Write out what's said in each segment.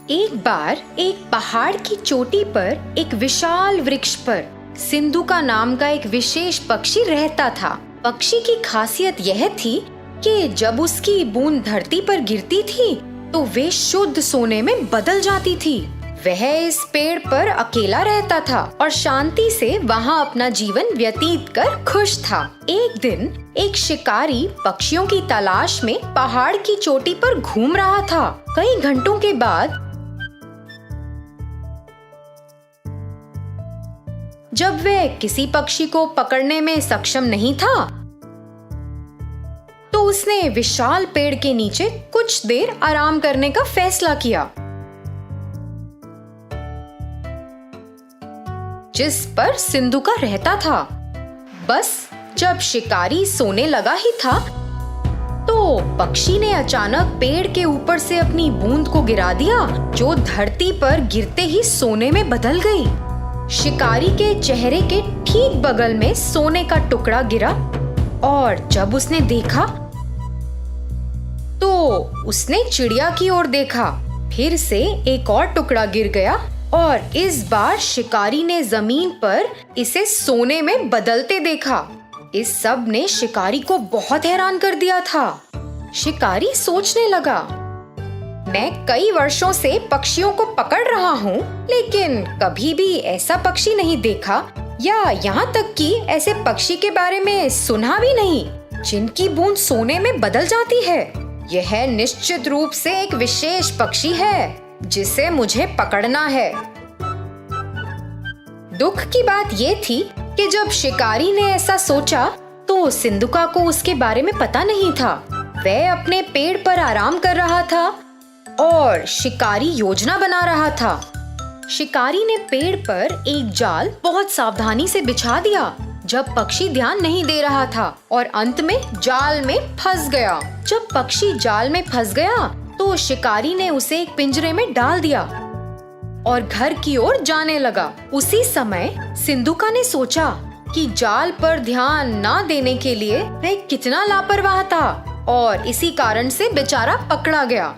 एक बार एक पहाड़ की चोटी पर एक विशाल वृक्ष पर सिंधुका नाम का एक विशेष पक्षी रहता था। पक्षी की खासियत यह थी कि जब उसकी बूंद धरती पर गिरती थी तो वे शुद्ध सोने में बदल जाती थी। वह इस पेड़ पर अकेला रहता था और शांति से वहाँ अपना जीवन व्यतीत कर खुश था। एक दिन एक शिकारी पक्षियों की तलाश में पहाड़ की चोटी पर घूम रहा था। कई घंटों के बाद जब वह किसी पक्षी को पकड़ने में सक्षम नहीं था तो उसने विशाल पेड़ के नीचे कुछ देर आराम करने का फैसला किया, जिस पर सिंधुका रहता था। बस जब शिकारी सोने लगा ही था तो पक्षी ने अचानक पेड़ के ऊपर से अपनी बूंद को गिरा दिया, जो धरती पर गिरते ही सोने में बदल गई। शिकारी के चेहरे के ठीक बगल में सोने का टुकड़ा गिरा और जब उसने देखा तो उसने चिड़िया की ओर देखा। फिर से एक और टुकड़ा गिर गया और इस बार शिकारी ने जमीन पर इसे सोने में बदलते देखा। इस सब ने शिकारी को बहुत हैरान कर दिया था। शिकारी सोचने लगा, मैं कई वर्षों से पक्षियों को पकड़ रहा हूँ, लेकिन कभी भी ऐसा पक्षी नहीं देखा या यहाँ तक कि ऐसे पक्षी के बारे में सुना भी नहीं जिनकी बूंद सोने में बदल जाती है। यह निश्चित रूप से एक विशेष पक्षी है जिसे मुझे पकड़ना है। दुख की बात ये थी कि जब शिकारी ने ऐसा सोचा तो सिंधुका को उसके बारे में पता नहीं था। वह अपने पेड़ पर आराम कर रहा था और शिकारी योजना बना रहा था। शिकारी ने पेड़ पर एक जाल बहुत सावधानी से बिछा दिया जब पक्षी ध्यान नहीं दे रहा था और अंत में जाल में फंस गया। जब पक्षी जाल में फंस गया तो शिकारी ने उसे एक पिंजरे में डाल दिया और घर की ओर जाने लगा। उसी समय सिंधुका ने सोचा कि जाल पर ध्यान ना देने के लिए वह कितना लापरवाह था और इसी कारण से बेचारा पकड़ा गया।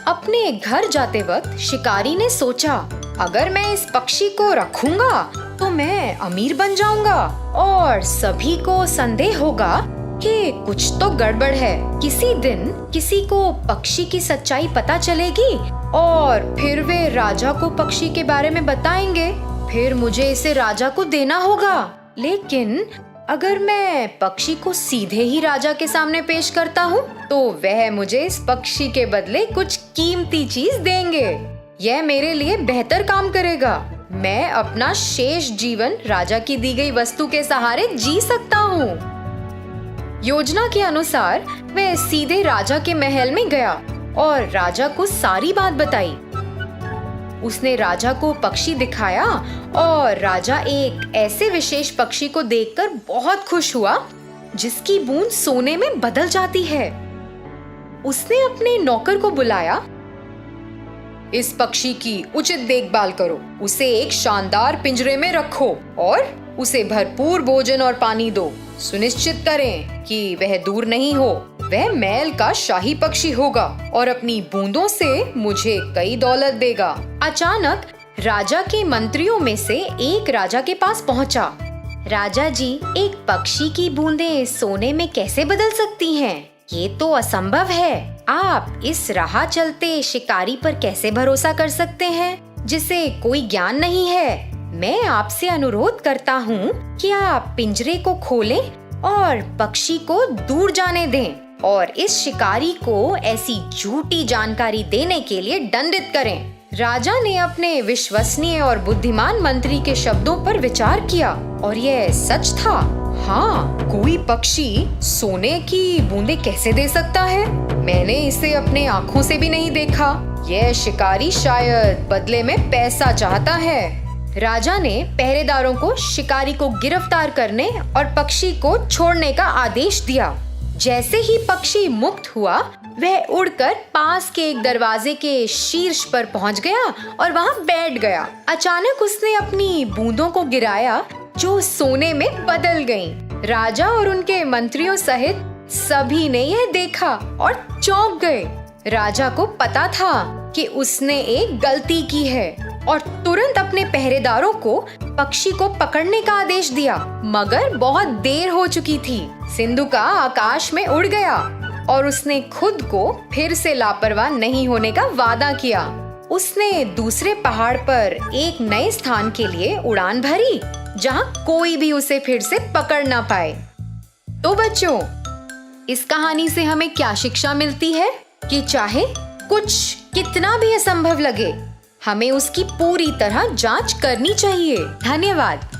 अपने घर जाते वक्त शिकारी ने सोचा, अगर मैं इस पक्षी को रखूंगा तो मैं अमीर बन जाऊंगा और सभी को संदेह होगा कि कुछ तो गड़बड़ है। किसी दिन किसी को पक्षी की सच्चाई पता चलेगी और फिर वे राजा को पक्षी के बारे में बताएंगे। फिर मुझे इसे राजा को देना होगा। लेकिन अगर मैं पक्षी को सीधे ही राजा के सामने पेश करता हूँ तो वह मुझे इस पक्षी के बदले कुछ कीमती चीज देंगे। यह मेरे लिए बेहतर काम करेगा। मैं अपना शेष जीवन राजा की दी गई वस्तु के सहारे जी सकता हूँ। योजना के अनुसार वह सीधे राजा के महल में गया और राजा को सारी बात बताई। उसने राजा को पक्षी दिखाया और राजा एक ऐसे विशेष पक्षी को देखकर बहुत खुश हुआ जिसकी बूंद सोने में बदल जाती है। उसने अपने नौकर को बुलाया, इस पक्षी की उचित देखभाल करो, उसे एक शानदार पिंजरे में रखो और उसे भरपूर भोजन और पानी दो। सुनिश्चित करें कि वह दूर नहीं हो। वह महल का शाही पक्षी होगा और अपनी बूंदों से मुझे कई दौलत देगा। अचानक राजा के मंत्रियों में से एक राजा के पास पहुंचा। राजा जी, एक पक्षी की बूंदें सोने में कैसे बदल सकती हैं? ये तो असंभव है। आप इस राह चलते शिकारी पर कैसे भरोसा कर सकते हैं जिसे कोई ज्ञान नहीं है? मैं आपसे अनुरोध करता हूँ कि आप पिंजरे को खोलें और पक्षी को दूर जाने दें और इस शिकारी को ऐसी झूठी जानकारी देने के लिए दंडित करें। राजा ने अपने विश्वसनीय और बुद्धिमान मंत्री के शब्दों पर विचार किया और यह सच था। हाँ, कोई पक्षी सोने की बूंदें कैसे दे सकता है? मैंने इसे अपने आँखों से भी नहीं देखा। यह शिकारी शायद बदले में पैसा चाहता है। राजा ने पहरेदारों को शिकारी को गिरफ्तार करने और पक्षी को छोड़ने का आदेश दिया। जैसे ही पक्षी मुक्त हुआ, वह उड़कर पास के एक दरवाजे के शीर्ष पर पहुंच गया और वहां बैठ गया। अचानक उसने अपनी बूंदों को गिराया जो सोने में बदल गईं। राजा और उनके मंत्रियों सहित सभी ने यह देखा और चौंक गए। राजा को पता था कि उसने एक गलती की है और तुरंत अपने पहरेदारों को पक्षी को पकड़ने का आदेश दिया, मगर बहुत देर हो चुकी थी। सिंधुका आकाश में उड़ गया और उसने खुद को फिर से लापरवाह नहीं होने का वादा किया। उसने दूसरे पहाड़ पर एक नए स्थान के लिए उड़ान भरी, जहां कोई भी उसे फिर से पकड़ ना पाए। तो बच्चों, इस कहानी से हमें क्या शिक्षा मिलती है कि चाहे कुछ कितना भी असंभव लगे, हमें उसकी पूरी तरह जांच करनी चाहिए। धन्यवाद।